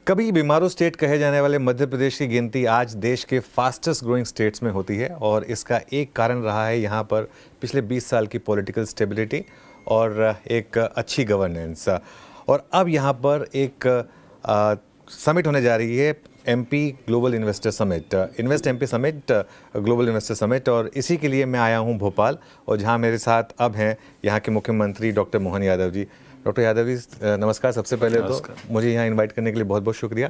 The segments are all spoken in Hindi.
कभी बीमारू स्टेट कहे जाने वाले मध्य प्रदेश की गिनती आज देश के फास्टेस्ट ग्रोइंग स्टेट्स में होती है और इसका एक कारण रहा है यहाँ पर पिछले 20 साल की पॉलिटिकल स्टेबिलिटी और एक अच्छी गवर्नेंस। और अब यहाँ पर एक समिट होने जा रही है, MP global investor summit, invest MP summit, global investor summit. और इसी के लिए मैं आया हूँ भोपाल, और जहाँ मेरे साथ अब हैं यहाँ के मुख्यमंत्री डॉक्टर मोहन यादव जी। डॉक्टर यादव जी नमस्कार। सबसे पहले तो मुझे यहाँ इनवाइट करने के लिए बहुत बहुत शुक्रिया।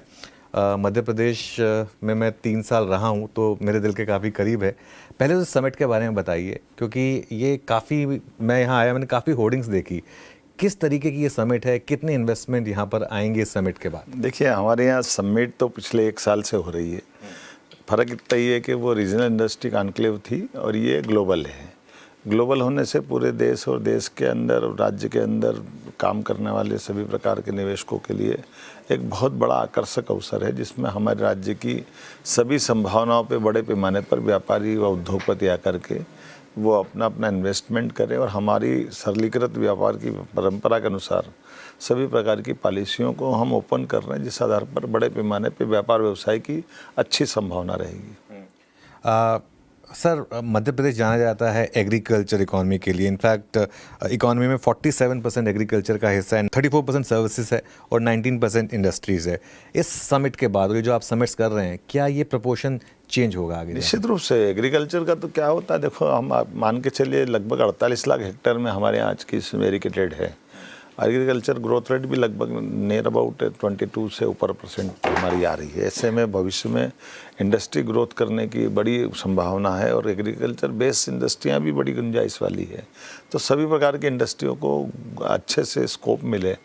मध्य प्रदेश में मैं 3 साल रहा हूँ तो मेरे दिल के काफ़ी करीब है। पहले तो समिट के बारे में बताइए, क्योंकि ये काफ़ी, मैं यहाँ आया, मैंने काफ़ी होर्डिंग्स देखी। किस तरीके की ये समिट है, कितने इन्वेस्टमेंट यहाँ पर आएंगे इस समिट के बाद? देखिए, हमारे यहाँ समिट तो पिछले 1 साल से हो रही है। फ़र्क इतना ही है कि वो रीजनल इंडस्ट्री कॉन्क्लेव थी और ये ग्लोबल है। ग्लोबल होने से पूरे देश और देश के अंदर और राज्य के अंदर काम करने वाले सभी प्रकार के निवेशकों के लिए एक बहुत बड़ा आकर्षक अवसर है, जिसमें हमारे राज्य की सभी संभावनाओं पे बड़े पैमाने पर व्यापारी व उद्योगपति आकर के वो अपना अपना इन्वेस्टमेंट करें और हमारी सरलीकृत व्यापार की परंपरा के अनुसार सभी प्रकार की पॉलिसियों को हम ओपन कर रहे हैं, जिस आधार पर बड़े पैमाने पे व्यापार व्यवसाय की अच्छी संभावना रहेगी। सर, मध्य प्रदेश जाना जाता है एग्रीकल्चर इकोनॉमी के लिए। इनफैक्ट इकोनॉमी में 47% एग्रीकल्चर का हिस्सा है, 34% सर्विसेज है और 19% इंडस्ट्रीज़ है। इस समिट के बाद ये जो आप समिट्स कर रहे हैं, क्या ये प्रोपोर्शन चेंज होगा आगे? निश्चित रूप से एग्रीकल्चर का तो क्या होता है, देखो हम आप मान के चलिए लगभग 48 लाख हेक्टेयर में हमारे यहाँ आज की एरिकेटेड है। एग्रीकल्चर ग्रोथ रेट भी लगभग नियर अबाउट 22 से ऊपर % हमारी आ रही है। ऐसे में भविष्य में इंडस्ट्री ग्रोथ करने की बड़ी संभावना है और एग्रीकल्चर बेस्ड इंडस्ट्रियां भी बड़ी गुंजाइश वाली है। तो सभी प्रकार की इंडस्ट्रियों को अच्छे से स्कोप मिले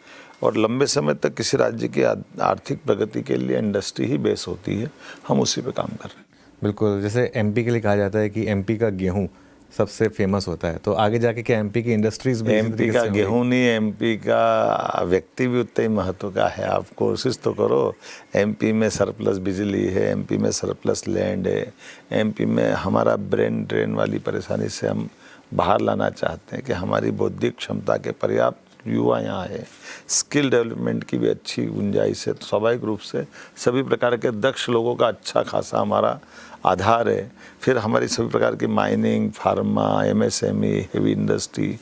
और लंबे समय तक किसी राज्य की आर्थिक प्रगति के लिए इंडस्ट्री ही बेस होती है। हम उसी पे काम कर रहे हैं। बिल्कुल, जैसे एमपी के लिए कहा जाता है कि एमपी का गेहूँ सबसे फेमस होता है, तो आगे जाके क्या एमपी की इंडस्ट्रीज भी? एमपी का गेहूं नहीं, एमपी का व्यक्ति भी उतना ही महत्व का है। आप कोशिश तो करो। एमपी में सरप्लस बिजली है, एमपी में सरप्लस लैंड है, एमपी में हमारा ब्रेन ड्रेन वाली परेशानी से हम बाहर लाना चाहते हैं कि हमारी बौद्धिक क्षमता के पर्याप्त युवा यहाँ है। स्किल डेवलपमेंट की भी अच्छी गुंजाइश है। तो स्वाभाविक रूप से सभी प्रकार के दक्ष लोगों का अच्छा खासा हमारा आधार है। फिर हमारी सभी प्रकार की mining, pharma, MSME, heavy industry,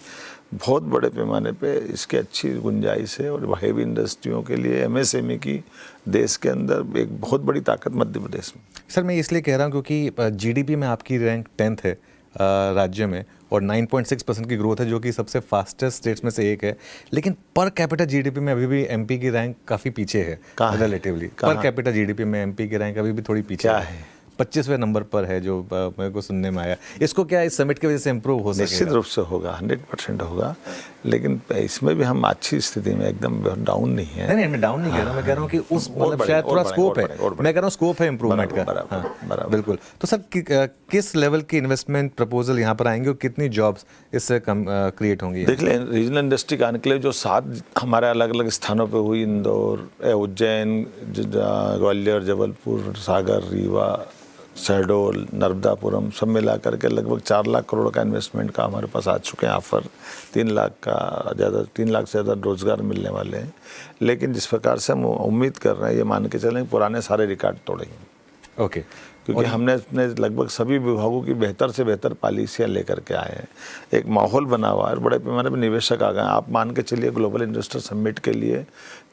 बहुत बड़े पैमाने पे इसकी अच्छी गुंजाइश है। और हेवी इंडस्ट्रियों के लिए एमएसएमई की देश के अंदर एक बहुत बड़ी ताकत मध्य प्रदेश में। सर, मैं इसलिए कह रहा हूँ क्योंकि जीडीपी में आपकी रैंक 10th है राज्य में और 9.6% की ग्रोथ है, जो कि सबसे फास्टेस्ट स्टेट्स में से एक है। लेकिन पर कैपिटा जीडीपी में अभी भी एमपी की रैंक काफ़ी पीछे है रिलेटिवली। पर कैपिटा जीडीपी में एमपी की रैंक अभी भी थोड़ी पीछे है। 25वें नंबर पर है, जो मेरे को सुनने में आया। इसको क्या इस समिट की वजह से इम्प्रूव हो सकेगा? निश्चित रूप से होगा, 100% होगा। लेकिन इसमें भी हम अच्छी स्थिति में, एकदम डाउन नहीं है। नहीं, मैं डाउन नहीं कह रहा हूँ, मैं कह रहा हूँ कि उस मतलब शायद थोड़ा स्कोप है। मैं कह रहा हूँ स्कोप है इम्प्रूवमेंट का। हाँ, बिल्कुल। तो सर, किस लेवल की इन्वेस्टमेंट प्रपोजल यहाँ पर आएंगे और कितनी जॉब्स इससे क्रिएट होंगी? देख लें, रीजनल इंडस्ट्री कॉन्क्लेव जो 7 हमारे अलग अलग स्थानों पे हुई, इंदौर, उज्जैन, ग्वालियर, जबलपुर, सागर, रीवा, शहडोल, नर्मदापुरम, सब मिला करके लगभग 4 लाख करोड़ का इन्वेस्टमेंट का हमारे पास आ चुके हैं ऑफर। 3 लाख से ज़्यादा रोजगार मिलने वाले हैं। लेकिन जिस प्रकार से हम उम्मीद कर रहे हैं, ये मान के चलें पुराने सारे रिकॉर्ड तोड़ेंगे। ओके। क्योंकि हमने अपने लगभग सभी विभागों की बेहतर से बेहतर पॉलिसियाँ लेकर के आए हैं। एक माहौल बना हुआ है और बड़े पैमाने पर निवेशक आ गए हैं। आप मान के चलिए, ग्लोबल इन्वेस्टर समिट के लिए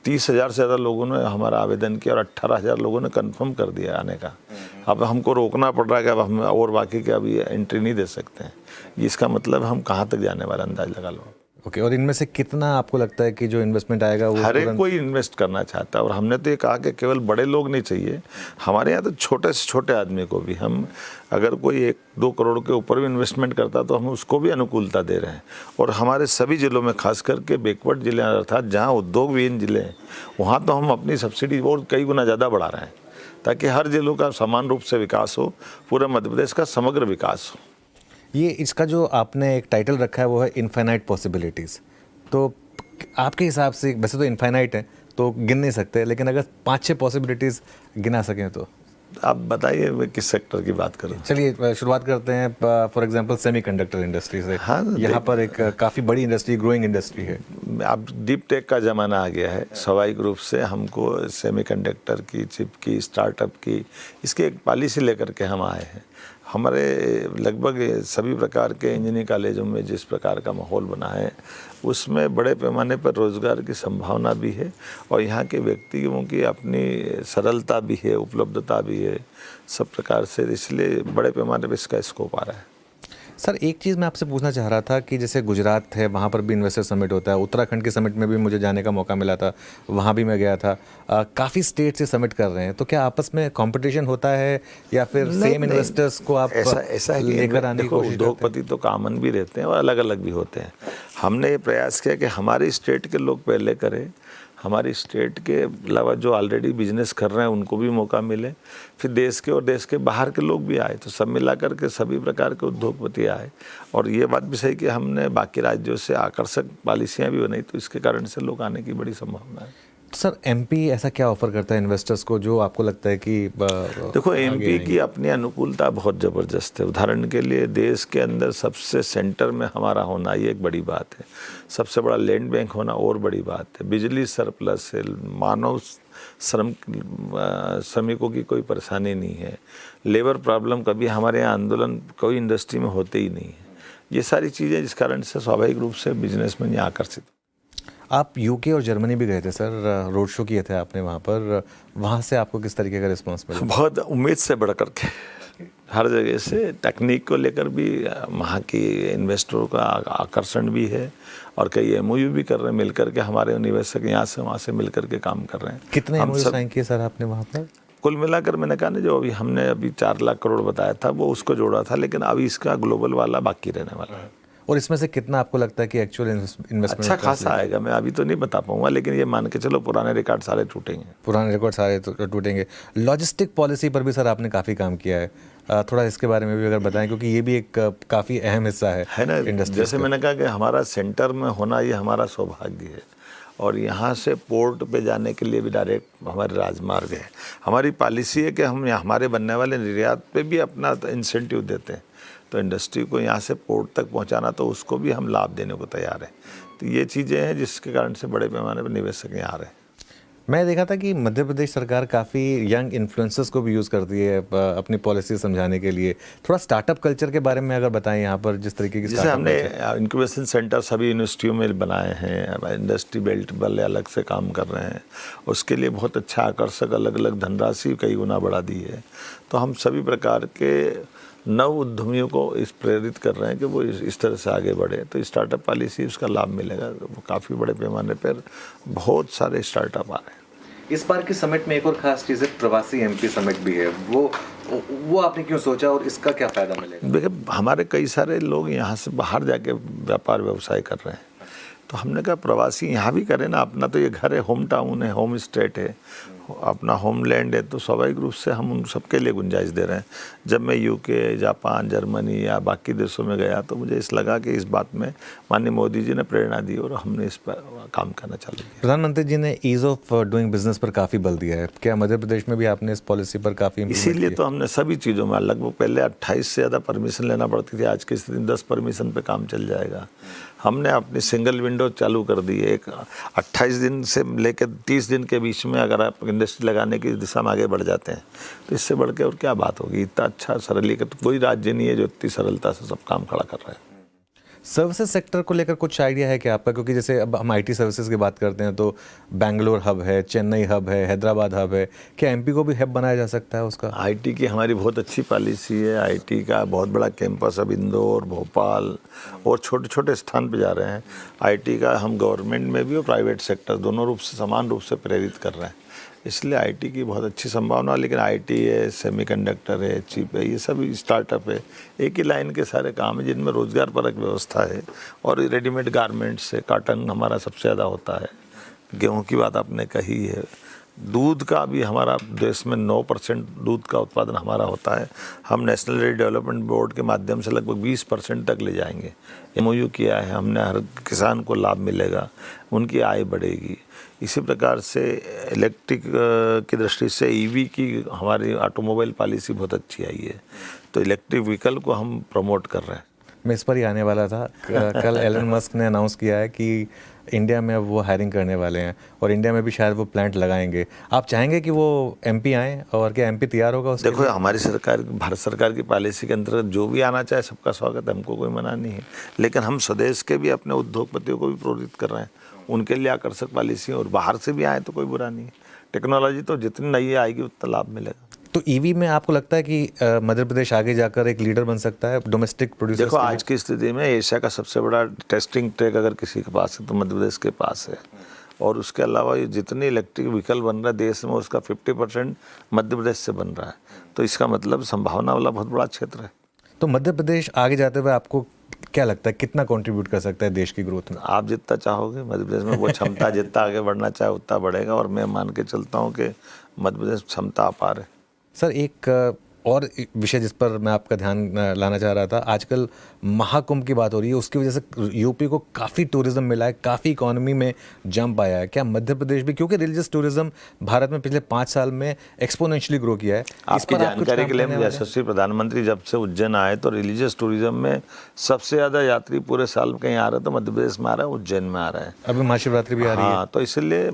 30,000 से ज़्यादा लोगों ने हमारा आवेदन किया और 18,000 लोगों ने कंफर्म कर दिया आने का। अब हमको रोकना पड़ रहा है कि अब हम और बाकी के अभी एंट्री नहीं दे सकते हैं। इसका मतलब हम कहाँ तक जाने वाला, अंदाज लगा लो। ओके। और इनमें से कितना आपको लगता है कि जो इन्वेस्टमेंट आएगा वो हर एक कोई इन्वेस्ट करना चाहता है? और हमने तो ये कहा कि केवल बड़े लोग नहीं चाहिए, हमारे यहाँ तो छोटे से छोटे आदमी को भी हम, अगर कोई 1-2 करोड़ के ऊपर भी इन्वेस्टमेंट करता तो हम उसको भी अनुकूलता दे रहे हैं। और हमारे सभी जिलों में, खास करके बैकवर्ड जिले अर्थात जहाँ उद्योग विहीन जिले हैं, वहाँ तो हम अपनी सब्सिडी और कई गुना ज़्यादा बढ़ा रहे हैं, ताकि हर जिलों का समान रूप से विकास हो, पूरे मध्य प्रदेश का समग्र विकास हो। ये इसका जो आपने एक टाइटल रखा है वो है इनफाइनाइट पॉसिबिलिटीज़। तो आपके हिसाब से, वैसे तो इनफाइनाइट है तो गिन नहीं सकते, लेकिन अगर 5-6 पॉसिबिलिटीज़ गिना सकें तो? आप बताइए मैं किस सेक्टर की बात करूं। चलिए शुरुआत करते हैं फॉर एग्जांपल सेमीकंडक्टर इंडस्ट्री से। हाँ, यहाँ पर एक काफ़ी बड़ी इंडस्ट्री, ग्रोइंग इंडस्ट्री है। अब डीप टेक का ज़माना आ गया है। स्वाभाविक रूप से हमको सेमीकंडक्टर की, चिप की, स्टार्टअप की, इसकी एक पॉलिसी लेकर के हम आए हैं। हमारे लगभग सभी प्रकार के इंजीनियरिंग कॉलेजों में जिस प्रकार का माहौल बना है उसमें बड़े पैमाने पर रोज़गार की संभावना भी है और यहाँ के व्यक्तियों की अपनी सरलता भी है, उपलब्धता भी है, सब प्रकार से, इसलिए बड़े पैमाने पर इसका स्कोप आ रहा है। सर एक चीज़ मैं आपसे पूछना चाह रहा था कि जैसे गुजरात है, वहाँ पर भी इन्वेस्टर समिट होता है, उत्तराखंड के समिट में भी मुझे जाने का मौका मिला था, वहाँ भी मैं गया था। काफ़ी स्टेट से समिट कर रहे हैं, तो क्या आपस में कंपटीशन होता है या फिर सेम इन्वेस्टर्स को आप ऐसा लेकर आने की कोशिश करते हैं? उद्योगपति तो कॉमन भी रहते हैं और अलग अलग भी होते हैं। हमने ये प्रयास किया कि हमारी स्टेट के लोग पहले करें, हमारी स्टेट के अलावा जो ऑलरेडी बिजनेस कर रहे हैं उनको भी मौका मिले, फिर देश के और देश के बाहर के लोग भी आए, तो सब मिला करके सभी प्रकार के उद्योगपति आए। और ये बात भी सही कि हमने बाकी राज्यों से आकर्षक पॉलिसियाँ भी बनाई, तो इसके कारण से लोग आने की बड़ी संभावना है। सर एमपी ऐसा क्या ऑफर करता है इन्वेस्टर्स को जो आपको लगता है कि देखो, एमपी की अपनी अनुकूलता बहुत ज़बरदस्त है। उदाहरण के लिए देश के अंदर सबसे सेंटर में हमारा होना ये एक बड़ी बात है, सबसे बड़ा लैंड बैंक होना और बड़ी बात है, बिजली सरप्लस है, मानव श्रमिकों की कोई परेशानी नहीं है, लेबर प्रॉब्लम कभी हमारे यहाँ आंदोलन कोई इंडस्ट्री में होते ही नहीं है। ये सारी चीज़ें जिस कारण से स्वाभाविक रूप से बिजनेसमैन यहाँ आकर्षित। आप यूके और जर्मनी भी गए थे सर, रोड शो किए थे आपने वहाँ पर, वहाँ से आपको किस तरीके का रिस्पांस मिला? बहुत उम्मीद से बढ़ करके हर जगह से टेक्निक को लेकर भी वहाँ की इन्वेस्टरों का आकर्षण भी है और कई एमओयू भी कर रहे हैं, मिलकर के हमारे निवेशक यहाँ से वहाँ से मिलकर के काम कर रहे हैं। कितने एमओयू साइन किए सर आपने वहाँ पर? कुल मिलाकर मैंने कहा ना, जो हमने 4 लाख करोड़ बताया था वो उसको जोड़ा था, लेकिन अभी इसका ग्लोबल वाला बाकी रहने वाला है। और इसमें से कितना आपको लगता है कि एक्चुअल इन्वेस्टमेंट अच्छा खासा आएगा? मैं अभी तो नहीं बता पाऊंगा, लेकिन ये मान के चलो पुराने रिकॉर्ड सारे टूटेंगे। पुराने रिकॉर्ड सारे टूटेंगे। लॉजिस्टिक पॉलिसी पर भी सर आपने काफ़ी काम किया है, थोड़ा इसके बारे में भी अगर बताएं, क्योंकि ये भी एक काफ़ी अहम हिस्सा है ना। इंडस्ट्री। जैसे मैंने कहा कि हमारा सेंटर में होना ये हमारा सौभाग्य है और यहाँ से पोर्ट पे जाने के लिए भी डायरेक्ट हमारे राजमार्ग है। हमारी पॉलिसी है कि हम हमारे बनने वाले निर्यात पे भी अपना इंसेंटिव देते हैं, तो इंडस्ट्री को यहाँ से पोर्ट तक पहुँचाना तो उसको भी हम लाभ देने को तैयार हैं। तो ये चीज़ें हैं जिसके कारण से बड़े पैमाने पर निवेशक यहाँ आ रहे हैं। मैं देखा था कि मध्य प्रदेश सरकार काफ़ी यंग इन्फ्लुएंसर्स को भी यूज़ करती है अपनी पॉलिसी समझाने के लिए। थोड़ा स्टार्टअप कल्चर के बारे में अगर बताएं यहाँ पर, जिस तरीके की जैसे हमने इंक्यूबेशन सेंटर सभी यूनिवर्सिटियों में बनाए हैं, इंडस्ट्री बेल्ट वाले अलग से काम कर रहे हैं, उसके लिए बहुत अच्छा आकर्षक अलग अलग धनराशि कई गुना बढ़ा दी है। तो हम सभी प्रकार के नव उद्यमियों को इस प्रेरित कर रहे हैं कि वो इस तरह से आगे बढ़े, तो स्टार्टअप पॉलिसी उसका लाभ मिलेगा। वो काफ़ी बड़े पैमाने पर बहुत सारे स्टार्टअप आ रहे हैं। इस बार की समिट में एक और खास चीज़ है, प्रवासी एमपी समिट भी है। वो आपने क्यों सोचा और इसका क्या फ़ायदा मिलेगा? देखिए, हमारे कई सारे लोग यहाँ से बाहर जाके व्यापार व्यवसाय कर रहे हैं, तो हमने कहा प्रवासी यहाँ भी करें ना, अपना तो ये घर है, होम टाउन है, होम स्टेट है, अपना होमलैंड है, तो स्वाभाविक रूप से हम उन सबके लिए गुंजाइश दे रहे हैं। जब मैं यूके, जापान, जर्मनी या बाकी देशों में गया तो मुझे इस लगा कि इस बात में माननीय मोदी जी ने प्रेरणा दी और हमने इस पर काम करना चालू किया। प्रधानमंत्री जी ने ईज़ ऑफ डूइंग बिजनेस पर काफ़ी बल दिया है, क्या मध्य प्रदेश में भी आपने इस पॉलिसी पर काफ़ी? इसीलिए तो हमने सभी चीज़ों में लगभग पहले 28 से ज़्यादा परमिशन लेना पड़ती थी, आज की स्थिति 10 परमिशन पे काम चल जाएगा। हमने अपनी सिंगल विंडो चालू कर दी है, एक 28 दिन से लेकर 30 दिन के बीच में अगर आप इंडस्ट्री लगाने की दिशा में आगे बढ़ जाते हैं तो इससे बढ़ के और क्या बात होगी। इतना अच्छा सरलीकरण तो कोई राज्य नहीं है जो इतनी सरलता से सब काम खड़ा कर रहा है। सर्विसेज सेक्टर को लेकर कुछ आइडिया है क्या आपका? क्योंकि जैसे अब हम आईटी सर्विसेज की बात करते हैं तो बेंगलोर हब है, चेन्नई हब है, हैदराबाद हब है, क्या एमपी को भी हब बनाया जा सकता है उसका? आईटी की हमारी बहुत अच्छी पॉलिसी है। आईटी का बहुत बड़ा कैंपस अब इंदौर, भोपाल और छोटे छोटे स्थान पे जा रहे हैं। आईटी का हम गवर्नमेंट में भी और प्राइवेट सेक्टर दोनों रूप से समान रूप से प्रेरित कर रहे हैं, इसलिए आईटी की बहुत अच्छी संभावना। लेकिन आईटी है, सेमीकंडक्टर है, चिप है, ये सब स्टार्टअप है, एक ही लाइन के सारे काम है जिनमें रोजगार परक व्यवस्था है। और रेडीमेड गारमेंट्स है, कॉटन हमारा सबसे ज़्यादा होता है, गेहूं की बात आपने कही है, दूध का भी हमारा देश में 9% दूध का उत्पादन हमारा होता है। हम नेशनल डेयरी डेवलपमेंट बोर्ड के माध्यम से लगभग 20% तक ले जाएंगे। MOU किया है हमने, हर किसान को लाभ मिलेगा, उनकी आय बढ़ेगी। इसी प्रकार से इलेक्ट्रिक की दृष्टि से EV की हमारी ऑटोमोबाइल पॉलिसी बहुत अच्छी आई है, तो इलेक्ट्रिक व्हीकल को हम प्रमोट कर रहे हैं। मैं इस पर ही आने वाला था। कल एलन मस्क ने अनाउंस किया है कि इंडिया में अब वो हायरिंग करने वाले हैं और इंडिया में भी शायद वो प्लांट लगाएंगे। आप चाहेंगे कि वो MP आएँ और क्या MP तैयार होगा उसके देखो, हमारी सरकार, भारत सरकार की पॉलिसी के अंतर्गत जो भी आना चाहे सबका स्वागत है, हमको कोई मना नहीं है। लेकिन हम स्वदेश के भी अपने उद्योगपतियों को भी प्रेरित कर रहे हैं, उनके लिए आकर्षक पॉलिसी, और बाहर से भी आए तो कोई बुरा नहीं है। टेक्नोलॉजी तो जितनी नई आएगी उतना लाभ मिलेगा। तो EV में आपको लगता है कि मध्य प्रदेश आगे जाकर एक लीडर बन सकता है डोमेस्टिक प्रोड्यूसर्स? देखो, आज की स्थिति में एशिया का सबसे बड़ा टेस्टिंग ट्रैक अगर किसी के पास है तो मध्य प्रदेश के पास है। और उसके अलावा ये जितनी इलेक्ट्रिक व्हीकल बन रहा है देश में, उसका 50% मध्य प्रदेश से बन रहा है। तो इसका मतलब संभावना वाला बहुत बड़ा क्षेत्र है। तो मध्य प्रदेश आगे जाते हुए आपको क्या लगता है कितना कंट्रीब्यूट कर सकता है देश की ग्रोथ में? आप जितना चाहोगे मध्य प्रदेश में वो क्षमता जितना आगे बढ़ना चाहे उतना बढ़ेगा, और मैं मान के चलता हूँ कि मध्य प्रदेश क्षमता अपार है। सर, एक और विषय जिस पर मैं आपका ध्यान लाना चाह रहा था, आजकल महाकुंभ की बात हो रही है, उसकी वजह से यूपी को काफ़ी टूरिज्म मिला है, काफ़ी इकोनॉमी में जंप आया है। क्या मध्य प्रदेश भी, क्योंकि रिलीजियस टूरिज्म भारत में पिछले 5 साल में एक्सपोनेंशियली ग्रो किया है, आपकी जानकारी के लिए, यशस्वी प्रधानमंत्री जब से उज्जैन आए तो रिलीजियस टूरिज्म में सबसे ज़्यादा यात्री पूरे साल में कहीं आ रहे हैं तो मध्य प्रदेश में आ रहा है, उज्जैन में आ रहा है। अभी महाशिवरात्रि भी आ रही है। हाँ, तो इसलिए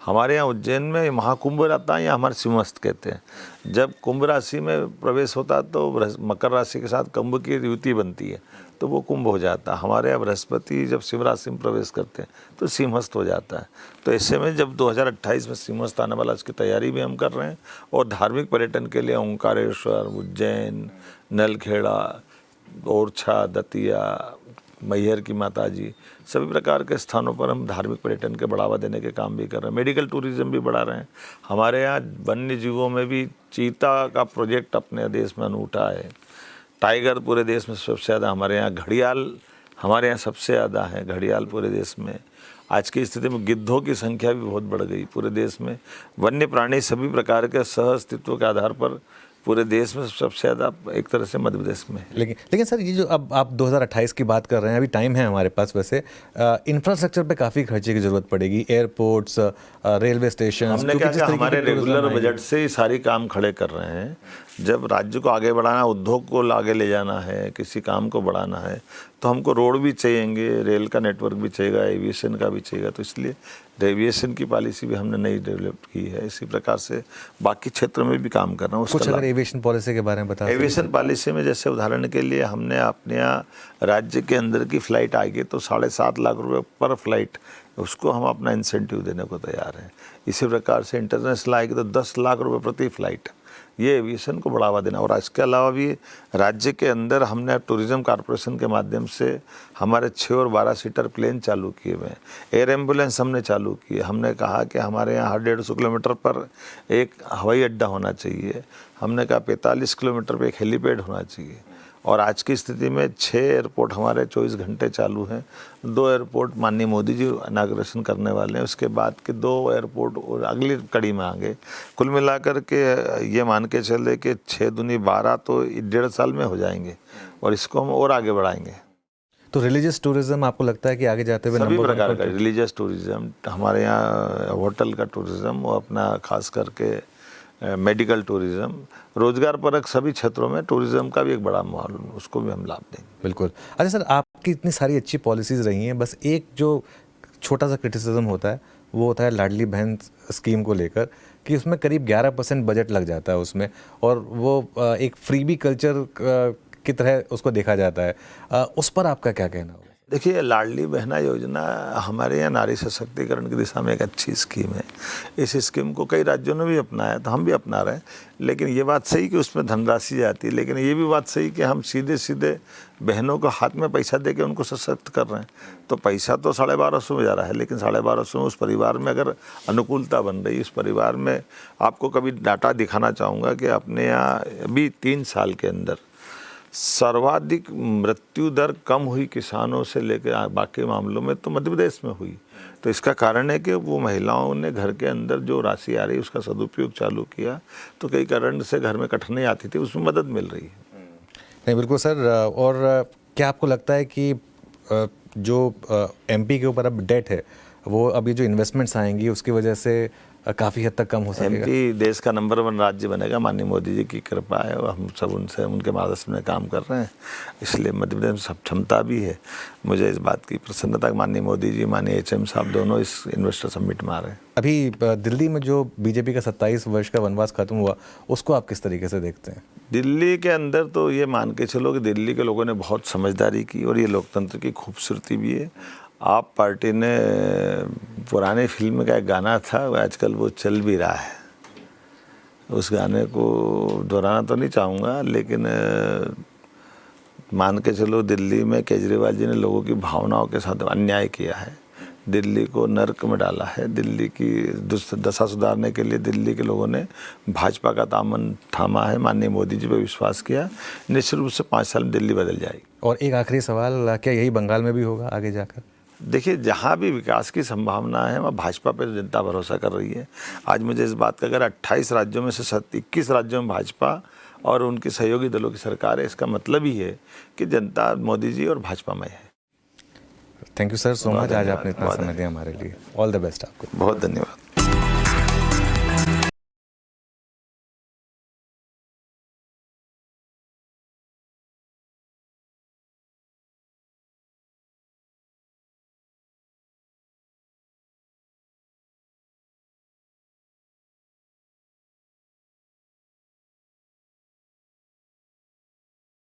हमारे यहाँ उज्जैन में महाकुंभ रहता है, या हमारे सिंहस्थ कहते हैं। जब कुंभ राशि में प्रवेश होता है तो मकर राशि के साथ कुंभ की युति बनती है, तो वो कुंभ हो जाता है। हमारे यहाँ बृहस्पति जब सिंह राशि में प्रवेश करते हैं तो सिंहस्थ हो जाता है। तो ऐसे में जब 2028 में सिंहस्थ आने वाला, उसकी तैयारी भी हम कर रहे हैं। और धार्मिक पर्यटन के लिए ओंकारेश्वर, उज्जैन, नलखेड़ा, ओरछा, दतिया, मैहर की माता जी, सभी प्रकार के स्थानों पर हम धार्मिक पर्यटन के बढ़ावा देने के काम भी कर रहे हैं। मेडिकल टूरिज्म भी बढ़ा रहे हैं। हमारे यहाँ वन्य जीवों में भी चीता का प्रोजेक्ट अपने देश में अनूठा है। टाइगर पूरे देश में सबसे ज़्यादा, हमारे यहाँ घड़ियाल हमारे यहाँ सबसे ज़्यादा है, घड़ियाल पूरे देश में। आज की स्थिति में गिद्धों की संख्या भी बहुत बढ़ गई पूरे देश में। वन्य प्राणी सभी प्रकार के सह अस्तित्व के आधार पर पूरे देश में सबसे ज़्यादा एक तरह से मध्य प्रदेश में है। लेकिन सर, ये जो अब आप 2028 की बात कर रहे हैं, अभी टाइम है हमारे पास। वैसे इंफ्रास्ट्रक्चर पे काफ़ी खर्चे की ज़रूरत पड़ेगी, एयरपोर्ट्स, रेलवे स्टेशन। हमने क्या किया, हमारे रेगुलर बजट से ही सारी काम खड़े कर रहे हैं। जब राज्य को आगे बढ़ाना, उद्योग को आगे ले जाना है, किसी काम को बढ़ाना है, तो हमको रोड भी चाहिएंगे, रेल का नेटवर्क भी चाहिएगा, एविएशन का भी चाहिएगा। तो इसलिए एविएशन की पॉलिसी भी हमने नई डेवलप की है। इसी प्रकार से बाकी क्षेत्रों में भी काम कर रहे हैं। कुछ अगर एविएशन पॉलिसी के बारे में बता। एविएशन पॉलिसी में जैसे उदाहरण के लिए हमने अपने यहाँ राज्य के अंदर की फ़्लाइट आएगी तो 7.5 लाख रुपये पर फ्लाइट, उसको हम अपना इंसेंटिव देने को तैयार हैं। इसी प्रकार से इंटरनेशनल आएगी तो 10 लाख रुपये प्रति फ्लाइट, ये एविएशन को बढ़ावा देना। और इसके अलावा भी राज्य के अंदर हमने टूरिज्म कॉरपोरेशन के माध्यम से हमारे 6 और 12 सीटर प्लेन चालू किए हुए हैं। एयर एम्बुलेंस हमने चालू की है। हमने कहा कि हमारे यहाँ हर 150 किलोमीटर पर एक हवाई अड्डा होना चाहिए। हमने कहा 45 किलोमीटर पर एक हेलीपैड होना चाहिए। और आज की स्थिति में 6 एयरपोर्ट हमारे 24 घंटे चालू हैं। 2 एयरपोर्ट माननीय मोदी जी इनाग्रेशन करने वाले हैं, उसके बाद के 2 एयरपोर्ट और अगली कड़ी में आएंगे। कुल मिलाकर के ये मान के चले कि 6 दूनी 12 तो 1.5 साल में हो जाएंगे, और इसको हम और आगे बढ़ाएंगे। तो रिलीजियस टूरिज्म आपको लगता है कि आगे जाते हुए सभी प्रकार का रिलीजियस टूरिज्म, हमारे यहाँ होटल का टूरिज्म, वो अपना खास करके मेडिकल टूरिज्म, रोजगार परक सभी क्षेत्रों में टूरिज्म का भी एक बड़ा माहौल, उसको भी हम लाभ देंगे। बिल्कुल। अच्छा सर, आपकी इतनी सारी अच्छी पॉलिसीज़ रही हैं, बस एक जो छोटा सा क्रिटिसिज्म होता है वो होता है लाडली बहन स्कीम को लेकर, कि उसमें करीब 11% बजट लग जाता है उसमें, और वो एक फ्रीबी कल्चर की तरह उसको देखा जाता है। उस पर आपका क्या कहना होगा? देखिए, लाडली बहना योजना हमारे यहाँ नारी सशक्तिकरण की दिशा में एक अच्छी स्कीम है। इस स्कीम को कई राज्यों ने भी अपनाया, तो हम भी अपना रहे हैं। लेकिन ये बात सही कि उसमें धनराशि जाती है, लेकिन ये भी बात सही कि हम सीधे सीधे बहनों को हाथ में पैसा दे के उनको सशक्त कर रहे हैं। तो पैसा तो 1250 में जा रहा है, लेकिन 1250 में उस परिवार में अगर अनुकूलता बन रही, उस परिवार में आपको कभी डाटा दिखाना चाहूँगा कि अपने यहाँ अभी 3 साल के अंदर सर्वाधिक मृत्यु दर कम हुई किसानों से लेकर बाकी मामलों में तो मध्य प्रदेश में हुई। तो इसका कारण है कि वो महिलाओं ने घर के अंदर जो राशि आ रही है उसका सदुपयोग चालू किया, तो कई कारण से घर में कठिनाई आती थी, उसमें मदद मिल रही है। नहीं बिल्कुल सर। और क्या आपको लगता है कि जो एमपी के ऊपर अब डेट है वो अब ये जो इन्वेस्टमेंट्स आएंगी उसकी वजह से काफ़ी हद तक कम हो सकेगा? एमपी देश का नंबर 1 राज्य बनेगा, माननीय मोदी जी की कृपा है और हम सब उनसे उनके मार्गदर्शन में काम कर रहे हैं, इसलिए मध्य प्रदेश में सब क्षमता भी है। मुझे इस बात की प्रसन्नता कि माननीय मोदी जी, माननीय HM साहब दोनों इस इन्वेस्टर समिट में आ रहे हैं। अभी दिल्ली में जो बीजेपी का 27 वर्ष का वनवास खत्म हुआ उसको आप किस तरीके से देखते हैं? दिल्ली के अंदर तो ये मान के चलो कि दिल्ली के लोगों ने बहुत समझदारी की और ये लोकतंत्र की खूबसूरती भी है। आप पार्टी ने पुराने फिल्म का एक गाना था, आजकल वो चल भी रहा है, उस गाने को दोहराना तो नहीं चाहूँगा, लेकिन मान के चलो दिल्ली में केजरीवाल जी ने लोगों की भावनाओं के साथ अन्याय किया है, दिल्ली को नर्क में डाला है। दिल्ली की दशा सुधारने के लिए दिल्ली के लोगों ने भाजपा का दामन थामा है, माननीय मोदी जी पर विश्वास किया, निश्चित रूप से 5 साल में दिल्ली बदल जाएगी। और एक आखिरी सवाल, क्या यही बंगाल में भी होगा आगे जाकर? देखिए, जहाँ भी विकास की संभावना है वहाँ भाजपा पर जनता भरोसा कर रही है। आज मुझे इस बात का अगर 28 राज्यों में से 21 राज्यों में भाजपा और उनके सहयोगी दलों की सरकार है, इसका मतलब ही है कि जनता मोदी जी और भाजपा में है। Thank you sir so much, आज आपने इतना समय दिया हमारे लिए। ऑल द बेस्ट आपको। बहुत धन्यवाद।